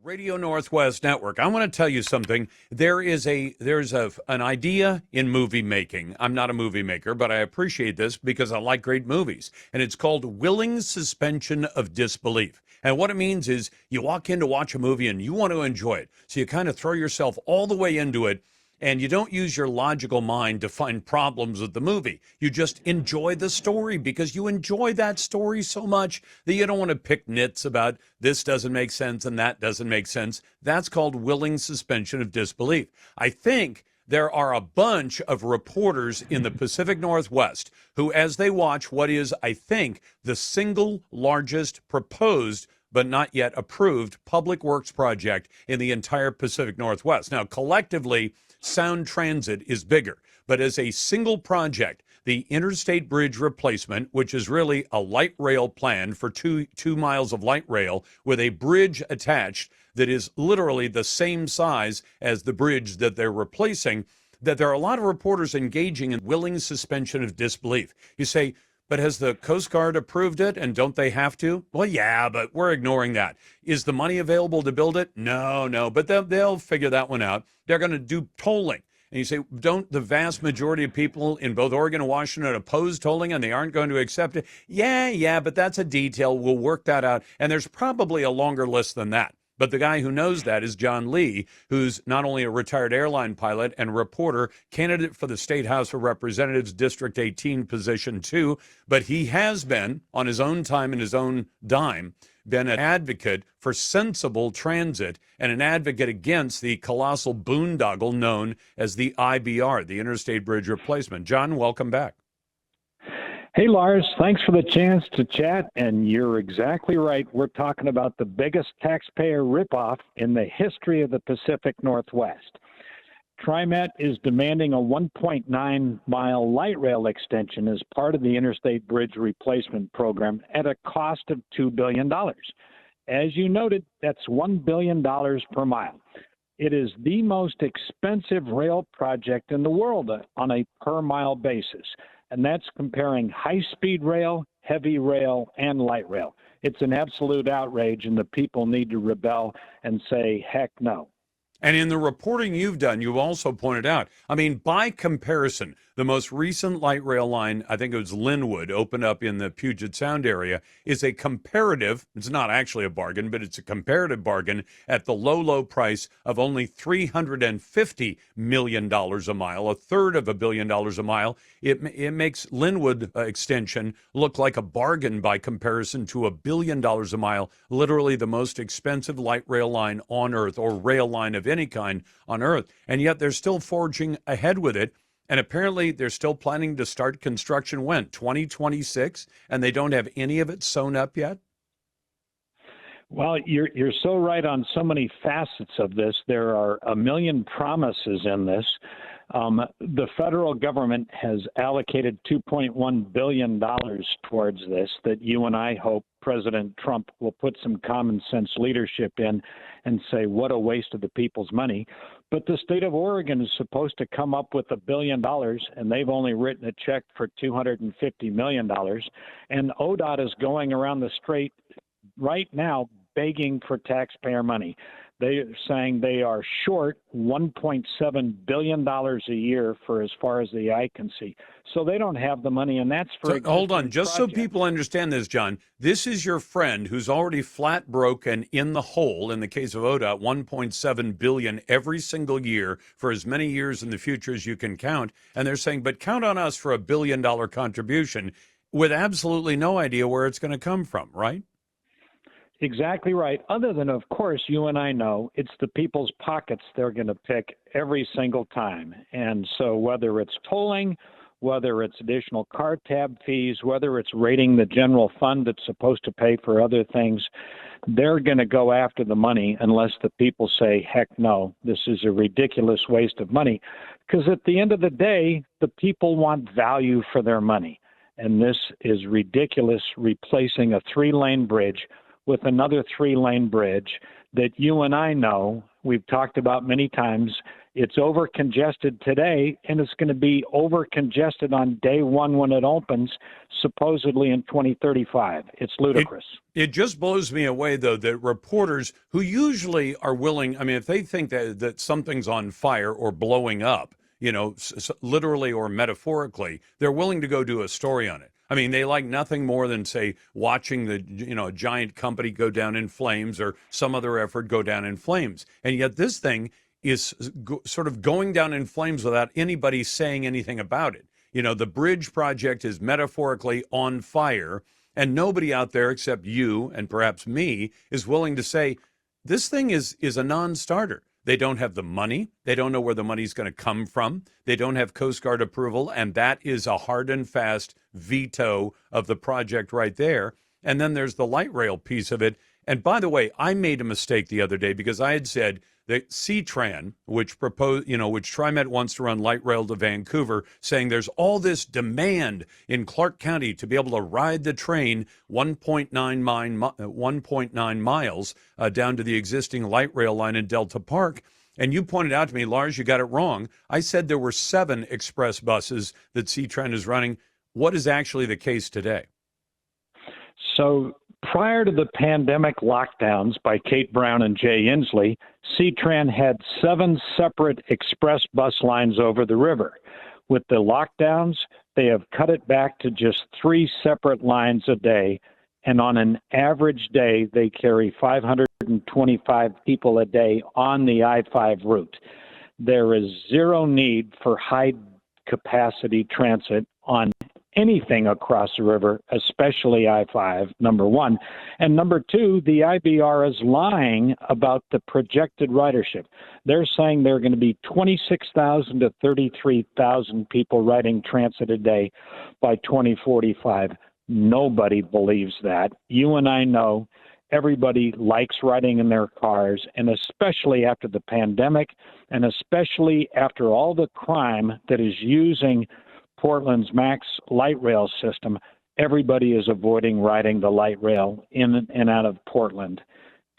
Radio Northwest Network. I want to tell you something. There's an idea in movie making. I'm not a movie maker, but I appreciate this because I like great movies. And it's called willing suspension of disbelief. And what it means is you walk in to watch a movie and you want to enjoy it. So you kind of throw yourself all the way into it. And you don't use your logical mind to find problems with the movie. You just enjoy the story because you enjoy that story so much that you don't want to pick nits about this doesn't make sense and that doesn't make sense. That's called willing suspension of disbelief. I think there are a bunch of reporters in the Pacific Northwest who, as they watch what is, I think, the single largest proposed but not yet approved public works project in the entire Pacific Northwest. Now, collectively, Sound Transit is bigger, but as a single project, the Interstate Bridge Replacement, which is really a light rail plan for two miles of light rail with a bridge attached that is literally the same size as the bridge that they're replacing, that there are a lot of reporters engaging in willing suspension of disbelief. You say, but has the Coast Guard approved it, and don't they have to? Well, yeah, but we're ignoring that. Is the money available to build it? No, but they'll figure that one out. They're going to do tolling. And you say, don't the vast majority of people in both Oregon and Washington oppose tolling and they aren't going to accept it? Yeah, but that's a detail. We'll work that out. And there's probably a longer list than that. But the guy who knows that is John Lee, who's not only a retired airline pilot and reporter, candidate for the State House of Representatives District 18 position too, but he has been, on his own time and his own dime, been an advocate for sensible transit and an advocate against the colossal boondoggle known as the IBR, the Interstate Bridge Replacement. John, welcome back. Hey, Lars, thanks for the chance to chat, and you're exactly right. We're talking about the biggest taxpayer ripoff in the history of the Pacific Northwest. TriMet is demanding a 1.9-mile light rail extension as part of the Interstate Bridge Replacement Program at a cost of $2 billion. As you noted, that's $1 billion per mile. It is the most expensive rail project in the world on a per-mile basis. And that's comparing high-speed rail, heavy rail, and light rail. It's an absolute outrage, and the people need to rebel and say, heck no. And in the reporting you've done, you've also pointed out, I mean, by comparison, the most recent light rail line, I think it was Linwood, opened up in the Puget Sound area, is a comparative, it's not actually a bargain, but it's a comparative bargain at the low price of only $350 million a mile, a third of $1 billion a mile. It makes Linwood extension look like a bargain by comparison to $1 billion a mile, literally the most expensive light rail line on Earth, or rail line of any kind on Earth. And yet they're still forging ahead with it. And apparently they're still planning to start construction when? 2026? And they don't have any of it sewn up yet? Well, you're so right on so many facets of this. There are a million promises in this. The federal government has allocated $2.1 billion towards this that you and I hope President Trump will put some common sense leadership in and say, what a waste of the people's money. But the state of Oregon is supposed to come up with $1 billion, and they've only written a check for $250 million. And ODOT is going around the strait right now begging for taxpayer money. They're saying they are short $1.7 billion a year for as far as the eye can see. So they don't have the money, and that's for... So, hold on, just so people understand this, John, this is your friend who's already flat broke and in the hole, in the case of ODOT, $1.7 billion every single year for as many years in the future as you can count. And they're saying, but count on us for $1 billion contribution with absolutely no idea where it's going to come from, right? Exactly right. Other than, of course, you and I know it's the people's pockets they're going to pick every single time. And so whether it's tolling, whether it's additional car tab fees, whether it's raiding the general fund that's supposed to pay for other things, they're going to go after the money unless the people say, heck no, this is a ridiculous waste of money. Because at the end of the day, the people want value for their money. And this is ridiculous, replacing a 3-lane bridge with another 3-lane bridge that you and I know, we've talked about many times. It's over congested today, and it's going to be over congested on day one when it opens, supposedly in 2035. It's ludicrous. It just blows me away, though, that reporters who usually are willing, I mean, if they think that something's on fire or blowing up, literally or metaphorically, they're willing to go do a story on it. I mean, they like nothing more than, say, watching a giant company go down in flames or some other effort go down in flames. And yet this thing is sort of going down in flames without anybody saying anything about it. The bridge project is metaphorically on fire, and nobody out there except you and perhaps me is willing to say, this thing is a non-starter. They don't have the money. They don't know where the money's going to come from. They don't have Coast Guard approval, and that is a hard and fast veto of the project right there. And then there's the light rail piece of it. And by the way, I made a mistake the other day because I had said that CTRAN, which TriMet wants to run light rail to Vancouver, saying there's all this demand in Clark County to be able to ride the train 1.9 miles down to the existing light rail line in Delta Park. And you pointed out to me, Lars, you got it wrong. I said there were 7 express buses that CTRAN is running. What is actually the case today? So prior to the pandemic lockdowns by Kate Brown and Jay Inslee, CTRAN had 7 separate express bus lines over the river. With the lockdowns, they have cut it back to just 3 separate lines a day, and on an average day, they carry 525 people a day on the I-5 route. There is zero need for high-capacity transit on anything across the river, especially I-5, number one. And number two, the IBR is lying about the projected ridership. They're saying there are going to be 26,000 to 33,000 people riding transit a day by 2045. Nobody believes that. You and I know everybody likes riding in their cars, and especially after the pandemic, and especially after all the crime that is using Portland's MAX light rail system, everybody is avoiding riding the light rail in and out of Portland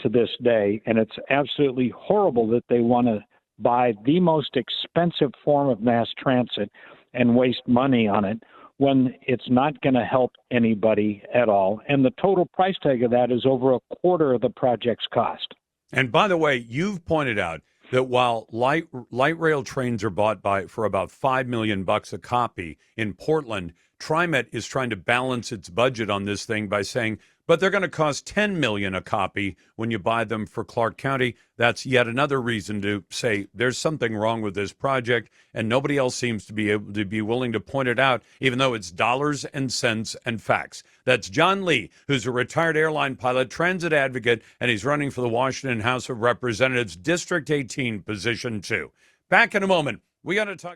to this day. And it's absolutely horrible that they want to buy the most expensive form of mass transit and waste money on it when it's not going to help anybody at all. And the total price tag of that is over a quarter of the project's cost. And by the way, you've pointed out that while light rail trains are bought for about $5 million a copy in Portland, TriMet is trying to balance its budget on this thing by saying, but they're going to cost $10 million a copy when you buy them for Clark County. That's yet another reason to say there's something wrong with this project, and nobody else seems to be able to be willing to point it out, even though it's dollars and cents and facts. That's John Lee, who's a retired airline pilot, transit advocate, and he's running for the Washington House of Representatives, District 18, Position 2. Back in a moment. We got to talk.